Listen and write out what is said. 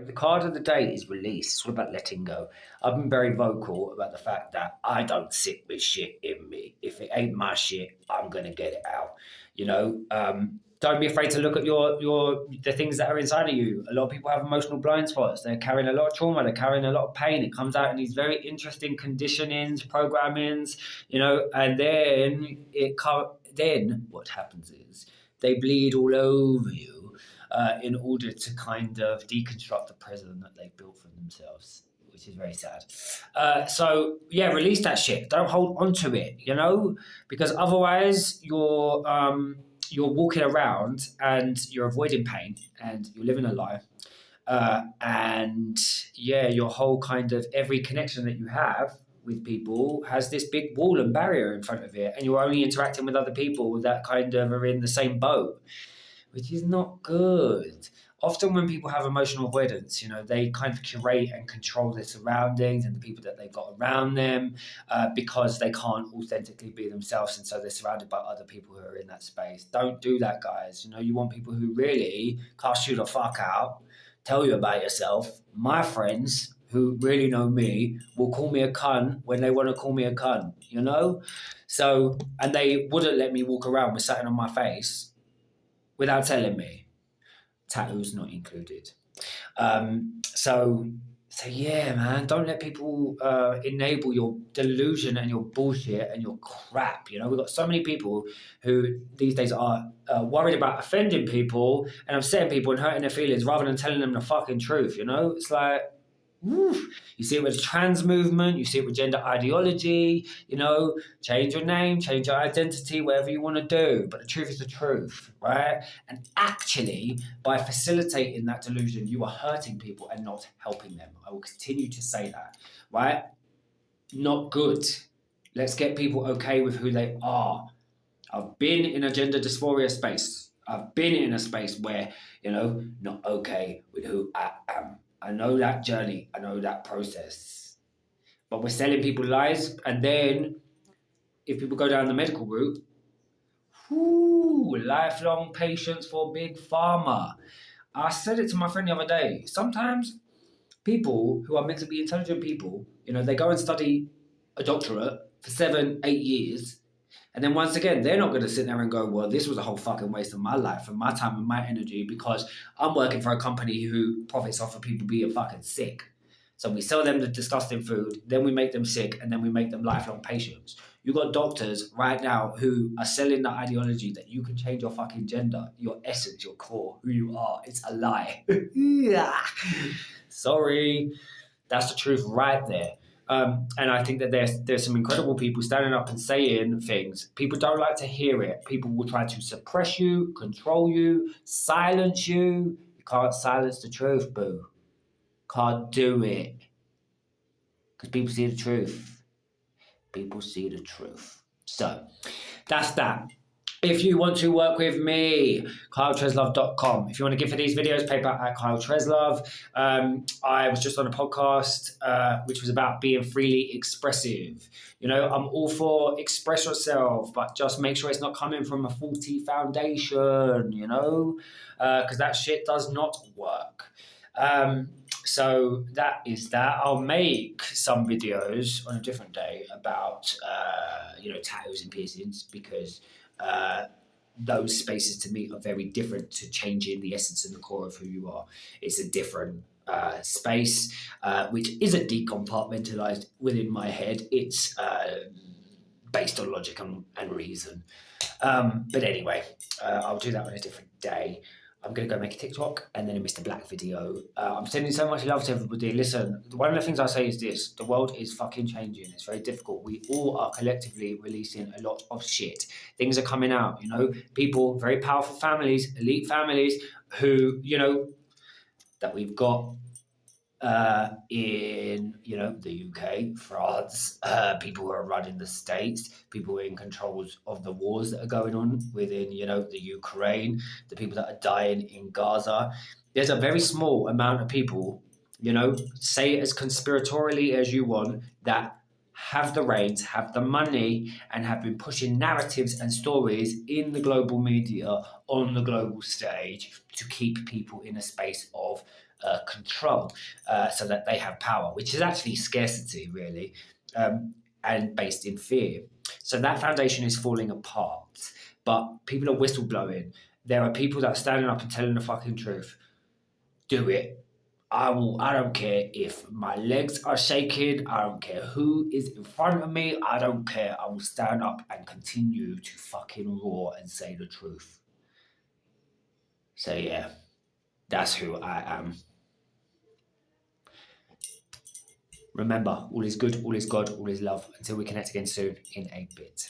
the card of the day is release. It's all about letting go. I've been very vocal about the fact that I don't sit with shit in me. If it ain't my shit, I'm gonna get it out. Don't be afraid to look at your the things that are inside of you. A lot of people have emotional blind spots. They're carrying a lot of trauma. They're carrying a lot of pain. It comes out in these very interesting conditionings, programmings, and then what happens is they bleed all over you in order to kind of deconstruct the prison that they've built for themselves, which is very sad. So yeah, release that shit. Don't hold on to it, because otherwise you're walking around and you're avoiding pain and you're living a lie. And yeah, your whole kind of every connection that you have with people has this big wall and barrier in front of it, and you're only interacting with other people that kind of are in the same boat, which is not good. Often when people have emotional avoidance, they kind of curate and control their surroundings and the people that they've got around them because they can't authentically be themselves, and so they're surrounded by other people who are in that space. Don't do that, guys. You want people who really cast you the fuck out, tell you about yourself. My friends who really know me will call me a cunt when they want to call me a cunt, So, and they wouldn't let me walk around with something on my face without telling me. Tattoos not included. So yeah, man, don't let people enable your delusion and your bullshit and your crap. We've got so many people who these days are worried about offending people and upsetting people and hurting their feelings rather than telling them the fucking truth. It's like, woof. You see it with trans movement, you see it with gender ideology, change your name, change your identity, whatever you want to do. But the truth is the truth, right? And actually, by facilitating that delusion, you are hurting people and not helping them. I will continue to say that, right? Not good. Let's get people okay with who they are. I've been in a gender dysphoria space. I've been in a space where, not okay with who I am. I know that journey. I know that process. But we're selling people lies. And then if people go down the medical route, lifelong patience for Big Pharma. I said it to my friend the other day. Sometimes people who are meant to be intelligent people, they go and study a doctorate for 7, 8 years. And then once again, they're not going to sit there and go, well, this was a whole fucking waste of my life and my time and my energy because I'm working for a company who profits off of people being fucking sick. So we sell them the disgusting food, then we make them sick, and then we make them lifelong patients. You got doctors right now who are selling the ideology that you can change your fucking gender, your essence, your core, who you are. It's a lie. Sorry. That's the truth right there. And I think that there's some incredible people standing up and saying things. People don't like to hear it. People will try to suppress you, control you, silence you. You can't silence the truth, boo. Can't do it. Because people see the truth. People see the truth. So, that's that. If you want to work with me, KyleTreslove.com. If you want to give for these videos, PayPal at Kyle Treslove. I was just on a podcast which was about being freely expressive. I'm all for express yourself, but just make sure it's not coming from a faulty foundation, because that shit does not work. So that is that. I'll make some videos on a different day about, tattoos and piercings because those spaces to me are very different to changing the essence and the core of who you are. It's a different space, which isn't decompartmentalized within my head. It's based on logic and reason. But anyway, I'll do that on a different day. I'm going to go make a TikTok and then a Mr. Black video. I'm sending so much love to everybody. Listen, one of the things I say is this. The world is fucking changing. It's very difficult. We all are collectively releasing a lot of shit. Things are coming out, people, very powerful families, elite families who, that we've got in, the UK, France, people who are running the States, people who are in control of the wars that are going on within, the Ukraine, the people that are dying in Gaza. There's a very small amount of people, say it as conspiratorially as you want, that have the reins, have the money, and have been pushing narratives and stories in the global media on the global stage to keep people in a space of control, so that they have power, which is actually scarcity, really, and based in fear. So that foundation is falling apart. But people are whistleblowing. There are people that are standing up and telling the fucking truth. Do it. I will. I don't care if my legs are shaking. I don't care who is in front of me. I don't care. I will stand up and continue to fucking roar and say the truth. So yeah, that's who I am. Remember, all is good, all is God, all is love. Until we connect again soon in a bit.